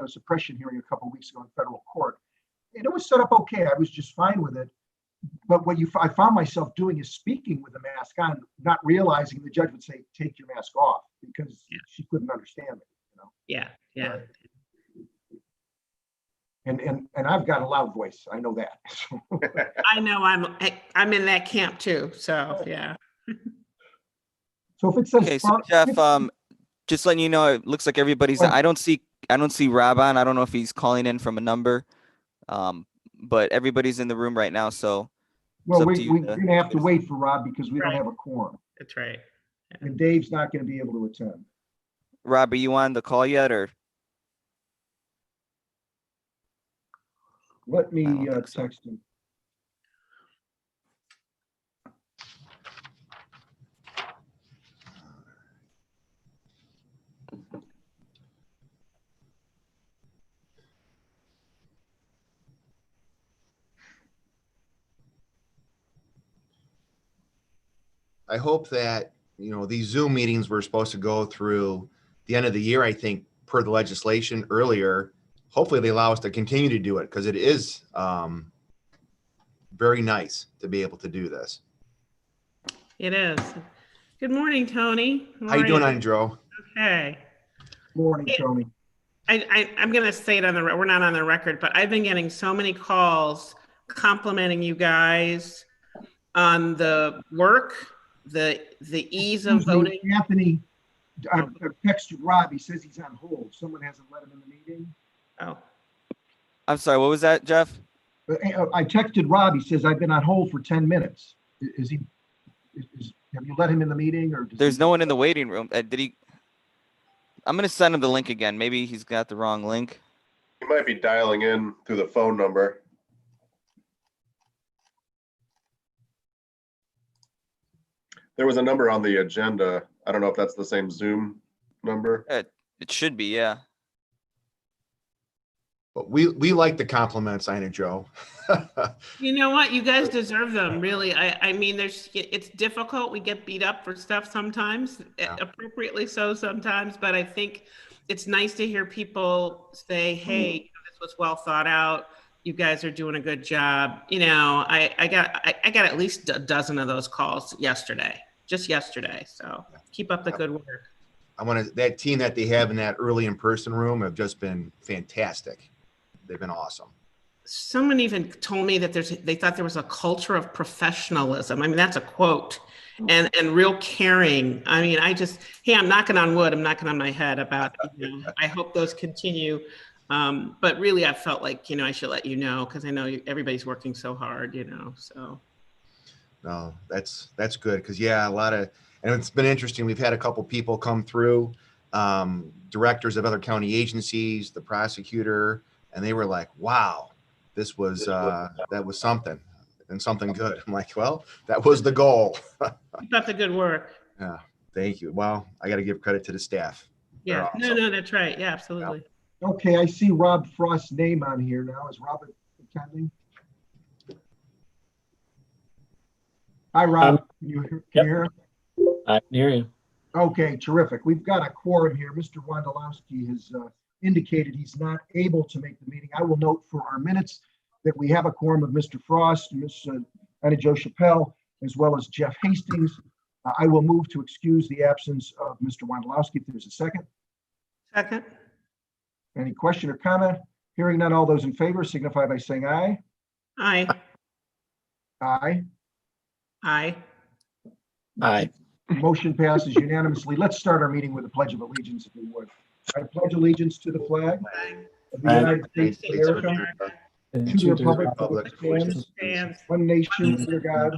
a suppression hearing a couple of weeks ago in federal court. And it was set up okay. I was just fine with it. But what I found myself doing is speaking with the mask on, not realizing the judge would say, take your mask off, because she couldn't understand it, you know? Yeah. And I've got a loud voice. I know that. I know I'm in that camp too. So yeah. So if it says, okay, so Jeff, just letting you know, it looks like everybody's. I don't see Rob on. I don't know if he's calling in from a number, but everybody's in the room right now. So well, we're going to have to wait for Rob because we don't have a quorum. That's right. Yeah. And Dave's not going to be able to attend. Rob, are you on the call yet, or? Let me text him. I hope that, these Zoom meetings were supposed to go through the end of the year, I think, per the legislation earlier. Hopefully they allow us to continue to do it, because it is very nice to be able to do this. It is. Good morning, Tony. How you doing, Andrew? Okay. Morning, Tony. I'm going to say it we're not on the record, but I've been getting so many calls complimenting you guys on the work, the ease of voting. Anthony, I've texted Rob. He says he's on hold. Someone hasn't let him in the meeting. Oh. I'm sorry, what was that, Jeff? I texted Rob. He says, I've been on hold for 10 minutes. Have you let him in the meeting? Or there's no one in the waiting room. Did he? I'm going to send him the link again. Maybe he's got the wrong link. He might be dialing in through the phone number. There was a number on the agenda. I don't know if that's the same Zoom number. It should be, yeah. But we like the compliments, Ina Joe. You know what? You guys deserve them, really. I mean, it's difficult. We get beat up for stuff sometimes, appropriately so sometimes. But I think it's nice to hear people say, "Hey, this was well thought out. You guys are doing a good job." I got at least a dozen of those calls just yesterday. So keep up the good work. That team that they have in that early in-person room have just been fantastic. They've been awesome. Someone even told me that they thought there was a culture of professionalism. I mean, that's a quote, and real caring. I mean, I'm knocking on wood. I'm knocking on my head about, I hope those continue. But really, I felt like, I should let you know, because I know everybody's working so hard, so. No, that's good. Because and it's been interesting. We've had a couple people come through, directors of other county agencies, the prosecutor, and they were like, wow, this was, that was something, and something good. I'm like, well, that was the goal. Keep up the good work. Yeah, thank you. Well, I got to give credit to the staff. Yeah, awesome. No, that's right. Yeah, absolutely. Yeah. Okay, I see Rob Frost's name on here now. Is Rob attending? Hi, Rob. Can you hear? I can hear you. Okay, terrific. We've got a quorum here. Mr. Wondolowski has indicated he's not able to make the meeting. I will note for our minutes that we have a quorum of Mr. Frost, Ms. Anna Jo Chappelle, as well as Jeff Hastings. I will move to excuse the absence of Mr. Wondolowski. If there's a second. Second. Any question or comment? Hearing none, all those in favor signify by saying aye. Aye. Aye. Aye. Aye. Motion passes unanimously. Let's start our meeting with a pledge of allegiance, if we would. I pledge allegiance to the flag of the United States of America, and to the republic for which it stands, one nation, under God,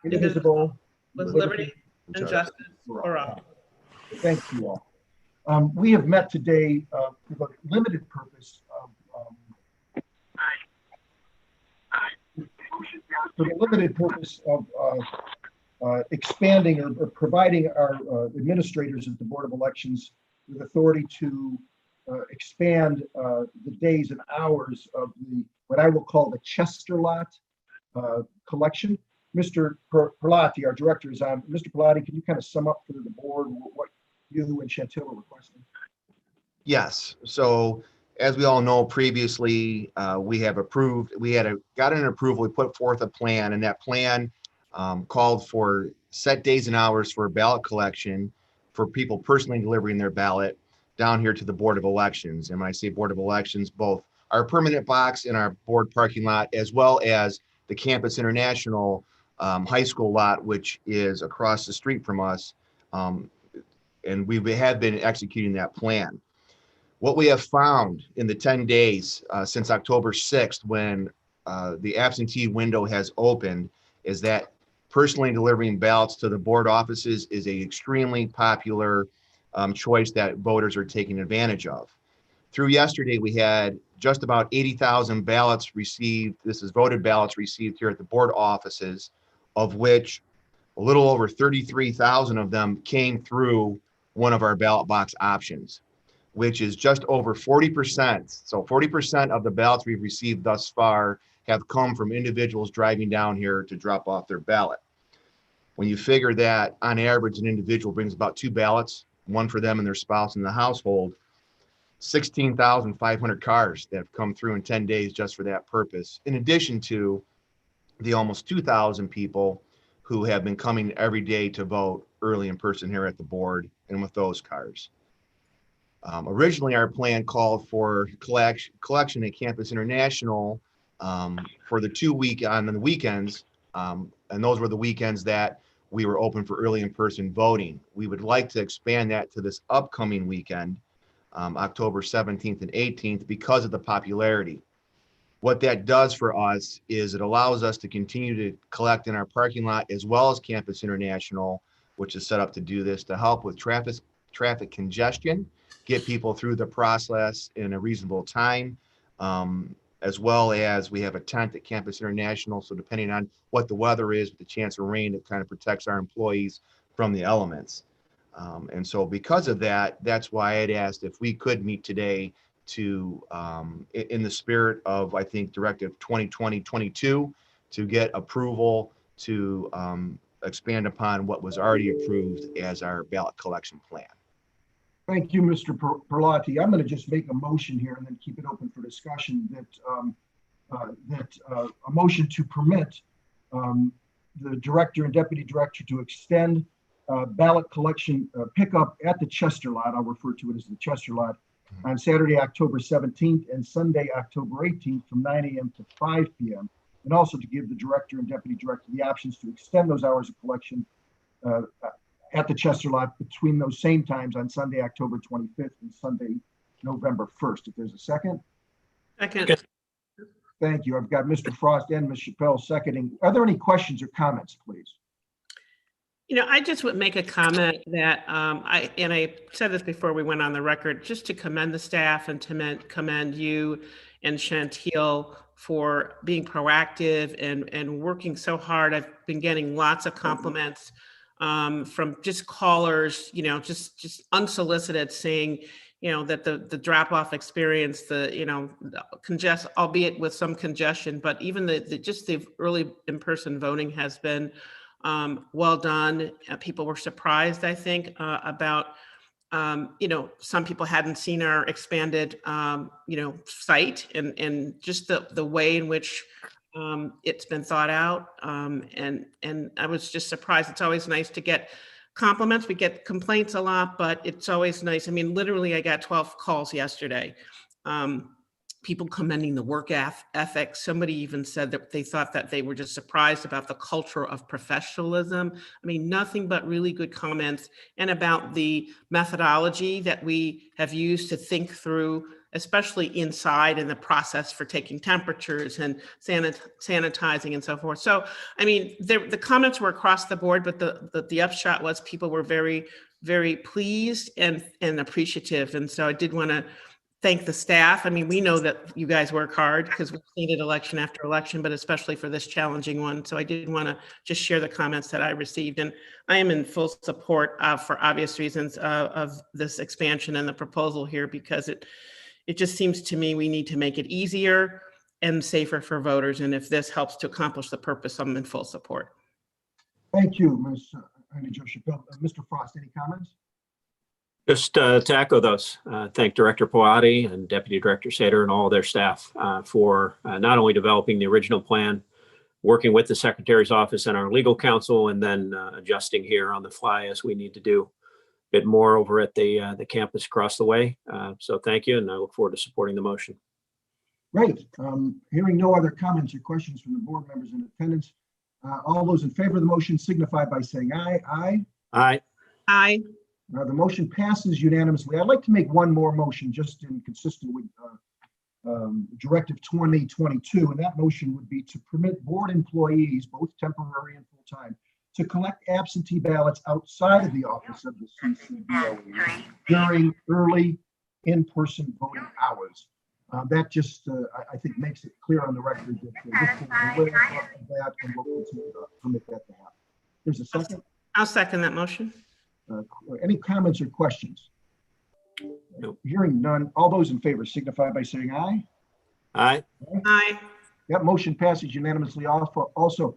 indivisible, with liberty and justice for all. Thank you all. We have met today for the limited purpose of expanding or providing our administrators at the Board of Elections with authority to expand the days and hours of what I will call the Chester lot collection. Mr. Perlotti, our director, is on. Mr. Perlotti, can you kind of sum up for the board what you and Chantil are requesting? Yes. So as we all know, previously, we had got an approval, we put forth a plan, and that plan called for set days and hours for ballot collection for people personally delivering their ballot down here to the Board of Elections. And when I say Board of Elections, both our permanent box in our board parking lot, as well as the Campus International high school lot, which is across the street from us. And we have been executing that plan. What we have found in the 10 days since October 6th, when the absentee window has opened, is that personally delivering ballots to the board offices is a extremely popular choice that voters are taking advantage of. Through yesterday, we had just about 80,000 ballots received. This is voted ballots received here at the board offices, of which a little over 33,000 of them came through one of our ballot box options, which is just over 40%. So 40% of the ballots we've received thus far have come from individuals driving down here to drop off their ballot. When you figure that on average, an individual brings about 2 ballots, one for them and their spouse in the household, 16,500 cars that have come through in 10 days just for that purpose, in addition to the almost 2,000 people who have been coming every day to vote early in person here at the board and with those cars. Originally, our plan called for collection at Campus International for the 2 week on the weekends, and those were the weekends that we were open for early in-person voting. We would like to expand that to this upcoming weekend, October 17th and 18th, because of the popularity. What that does for us is it allows us to continue to collect in our parking lot as well as Campus International, which is set up to do this, to help with traffic congestion, get people through the process in a reasonable time, as well as we have a tent at Campus International. So depending on what the weather is, with the chance of rain, it kind of protects our employees from the elements. And so because of that, that's why I'd asked if we could meet today to, in the spirit of, I think, Directive 2020-22, to get approval to expand upon what was already approved as our ballot collection plan. Thank you, Mr. Perlotti. I'm going to just make a motion here and then keep it open for discussion that a motion to permit the director and deputy director to extend ballot collection pickup at the Chester lot. I'll refer to it as the Chester lot on Saturday, October 17th and Sunday, October 18th from 9 a.m. to 5 p.m. And also to give the director and deputy director the options to extend those hours of collection at the Chester lot between those same times on Sunday, October 25th and Sunday, November 1st. If there's a second. Second. Thank you. I've got Mr. Frost and Ms. Chappelle seconding. Are there any questions or comments, please? You know, I just would make a comment that I said this before we went on the record, just to commend the staff and to commend you and Chantil for being proactive and working so hard. I've been getting lots of compliments from just callers, you know, just unsolicited, saying, you know, that the drop-off experience, albeit with some congestion, but even the early in-person voting has been well done. People were surprised, I think, about, some people hadn't seen our expanded, site and just the way in which it's been thought out. And I was just surprised. It's always nice to get compliments. We get complaints a lot, but it's always nice. I mean, literally, I got 12 calls yesterday. People commending the work ethic. Somebody even said that they thought that they were just surprised about the culture of professionalism. I mean, nothing but really good comments, and about the methodology that we have used to think through, especially inside in the process for taking temperatures and sanitizing and so forth. So, I mean, the comments were across the board, but the upshot was people were very, very pleased and appreciative. And so I did want to thank the staff. I mean, we know that you guys work hard because we've seen it election after election, but especially for this challenging one. So I did want to just share the comments that I received. And I am in full support for obvious reasons of this expansion and the proposal here, because it just seems to me we need to make it easier and safer for voters. And if this helps to accomplish the purpose, I'm in full support. Thank you, Ms. Jo Chappelle. Mr. Frost, any comments? Just to echo those, thank Director Poati and Deputy Director Sater and all their staff for not only developing the original plan, working with the Secretary's office and our legal counsel, and then adjusting here on the fly as we need to do a bit more over at the campus across the way. So thank you, and I look forward to supporting the motion. Great. Hearing no other comments or questions from the board members in attendance, all those in favor of the motion signify by saying aye. Aye. Aye. Aye. The motion passes unanimously. I'd like to make one more motion just in consistent with Directive 2022, and that motion would be to permit board employees, both temporary and full-time, to collect absentee ballots outside of the office of the CCBOE during early in-person voting hours. That just, I think, makes it clear on the record that this board is aware of that and will continue to permit that to happen. There's a second. I'll second that motion. Any comments or questions? Nope. Hearing none. All those in favor signify by saying aye. Aye. Aye. That motion passes unanimously. Also,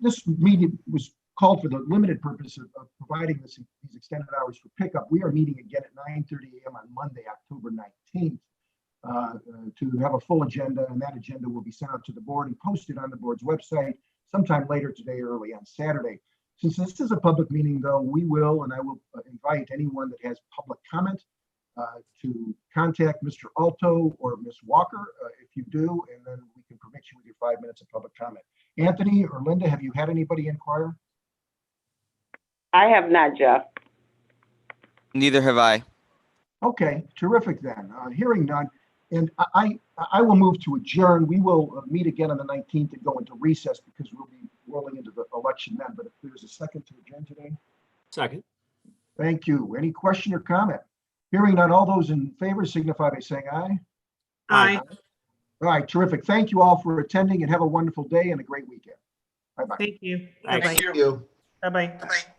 this meeting was called for the limited purpose of providing these extended hours for pickup. We are meeting again at 9:30 a.m. on Monday, October 19th, to have a full agenda, and that agenda will be sent out to the board and posted on the board's website sometime later today, early on Saturday. Since this is a public meeting, though, we will, and I will invite anyone that has public comment to contact Mr. Alto or Ms. Walker if you do, and then we can permit you with your 5 minutes of public comment. Anthony or Linda, have you had anybody inquire? I have not, Jeff. Neither have I. Okay, terrific then. Hearing none, and I will move to adjourn. We will meet again on the 19th and go into recess because we'll be rolling into the election then. But if there's a second to adjourn today. Second. Thank you. Any question or comment? Hearing none, all those in favor signify by saying aye. Aye. All right, terrific. Thank you all for attending and have a wonderful day and a great weekend. Bye-bye. Thank you. Thanks. Bye-bye. Thank you. Bye-bye.